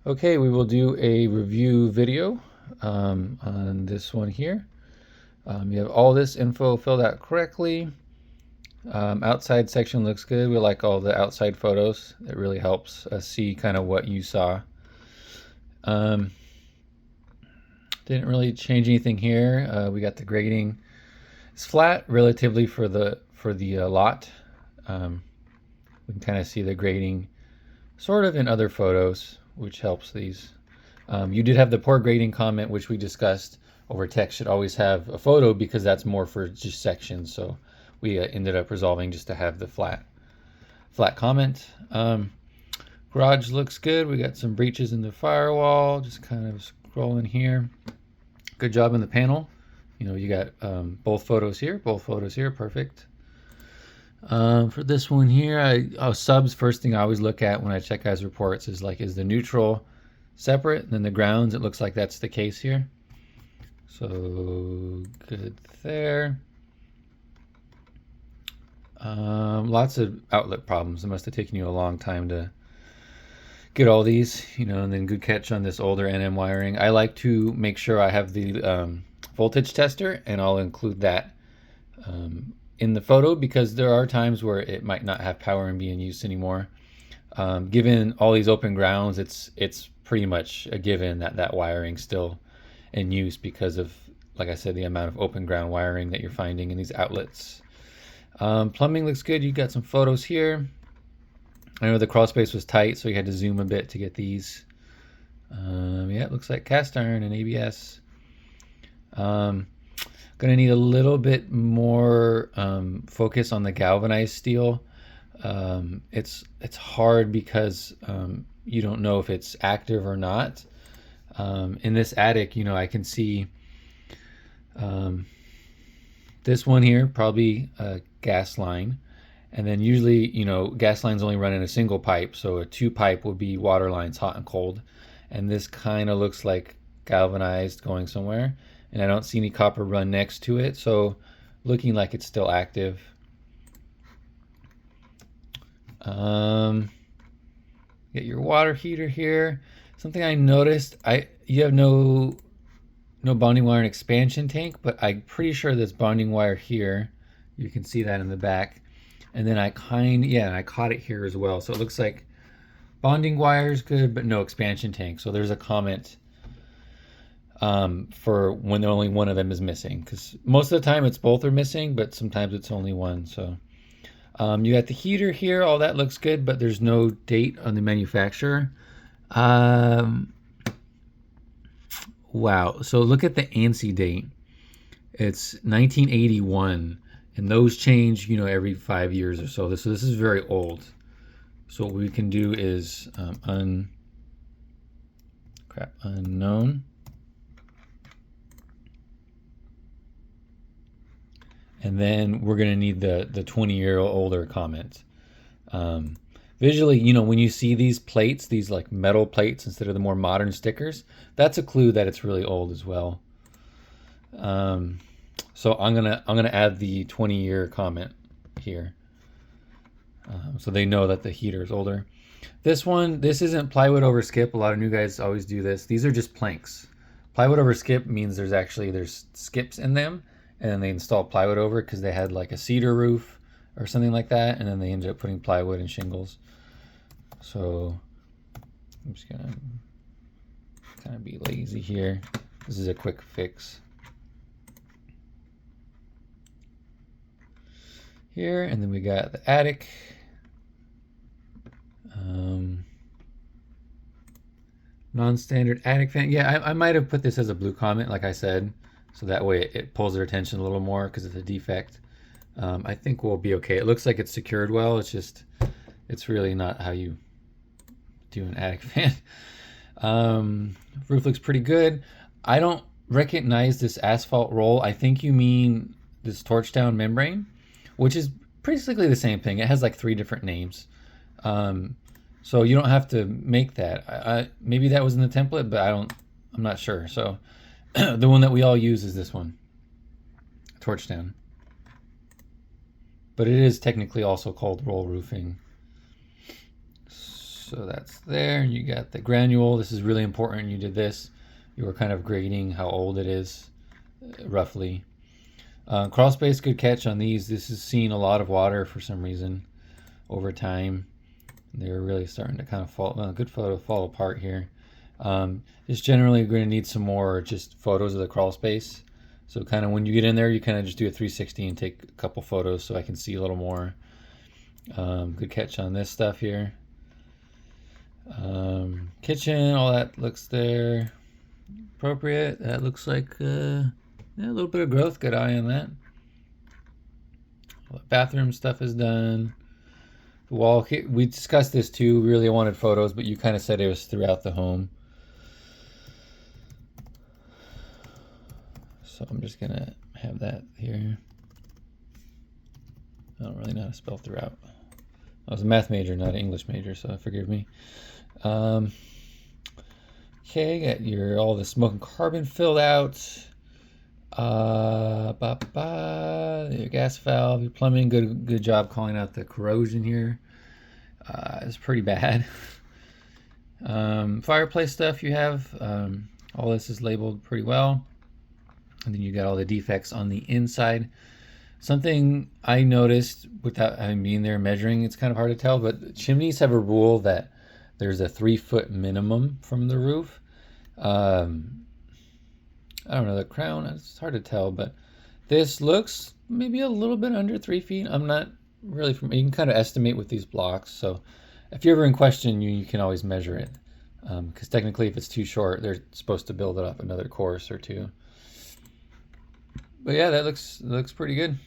Okay, we will do a review video on this one here. You have all this info filled out correctly. Outside section looks good. We like all the outside photos. It really helps us see kind of what you saw. Um, didn't really change anything here. We got the grading. It's flat relatively for the lot. We can kind of see the grading sort of in other photos, which helps these. You did have the poor grading comment, which we discussed over text should always have a photo because that's more for just sections. So we ended up resolving just to have the flat comment. Garage looks good. We got some breaches in the firewall. Just kind of scrolling here. Good job in the panel. You know, you got both photos here. Perfect. For this one here, subs, first thing I always look at when I check guys' reports is like, is the neutral separate? And then the grounds, it looks like that's the case here. So good there. Lots of outlet problems. It must have taken you a long time to get all these, you know, and then good catch on this older NM wiring. I like to make sure I have the voltage tester, and I'll include that in the photo because there are times where it might not have power and be in use anymore. Given all these open grounds, it's pretty much a given that that wiring's still in use because of, like I said, the amount of open ground wiring that you're finding in these outlets. Plumbing looks good. You got some photos here. I know the crawl space was tight, so you had to zoom a bit to get these. Yeah, it looks like cast iron and ABS. Gonna need a little bit more focus on the galvanized steel. It's hard because you don't know if it's active or not. In this attic, you know, I can see this one here, probably a gas line. And then usually, you know, gas lines only run in a single pipe. So a two pipe would be water lines, hot and cold. And this kind of looks like galvanized going somewhere. And I don't see any copper run next to it. So looking like it's still active. Get your water heater here. Something I noticed, you have no bonding wire and expansion tank, but I'm pretty sure there's bonding wire here. You can see that in the back. And then I caught it here as well. So it looks like bonding wire is good, but no expansion tank. So there's a comment for when only one of them is missing. Because most of the time it's both are missing, but sometimes it's only one. So you got the heater here. All that looks good, but there's no date on the manufacturer. Wow. So look at the ANSI date. It's 1981. And those change, you know, every 5 years or so. So this is very old. So what we can do is unknown. And then we're going to need the 20-year older comment. Visually, you know, when you see these plates, these like metal plates instead of the more modern stickers, that's a clue that it's really old as well. So I'm gonna add the 20-year comment here, so they know that the heater is older. This isn't plywood over skip. A lot of new guys always do this. These are just planks. Plywood over skip means there's skips in them, and then they install plywood over it because they had like a cedar roof or something like that, and then they ended up putting plywood and shingles. So I'm just gonna kind of be lazy here. This is a quick fix. Here, and then we got the attic. Non-standard attic fan. Yeah, I might have put this as a blue comment, like I said, so that way it pulls their attention a little more because it's a defect. I think we'll be okay. It looks like it's secured well. It's really not how you do an attic fan. Roof looks pretty good. I don't recognize this asphalt roll. I think you mean this torch down membrane, which is basically the same thing. It has like 3 different names. So you don't have to make that. Maybe that was in the template, but I'm not sure. So the one that we all use is this one, torch down. But it is technically also called roll roofing. So that's there. You got the granule. This is really important. You did this. You were kind of grading how old it is, roughly. Crawl space, good catch on these. This has seen a lot of water for some reason over time. They're really starting to kind of fall. Good photo fall apart here. Just generally going to need some more just photos of the crawl space. So kind of when you get in there, you kind of just do a 360 and take a couple photos so I can see a little more. Good catch on this stuff here. Kitchen, all that looks there. Appropriate. That looks like yeah, a little bit of growth. Good eye on that. All the bathroom stuff is done. The wall, we discussed this too. We really wanted photos, but you kind of said it was throughout the home. So I'm just gonna have that here. I don't really know how to spell throughout. I was a math major, not an English major, so forgive me. Okay, got your all the smoke and carbon filled out. Your gas valve, your plumbing, good job calling out the corrosion here. It's pretty bad. Fireplace stuff you have, all this is labeled pretty well. And then you got all the defects on the inside. Something I noticed without having been there measuring, it's kind of hard to tell, but chimneys have a rule that there's a 3-foot minimum from the roof. I don't know, the crown, it's hard to tell, but this looks maybe a little bit under 3 feet. I'm not really you can kind of estimate with these blocks. So if you're ever in question, you can always measure it. Because technically if it's too short, they're supposed to build it up another course or two. But yeah, that looks pretty good.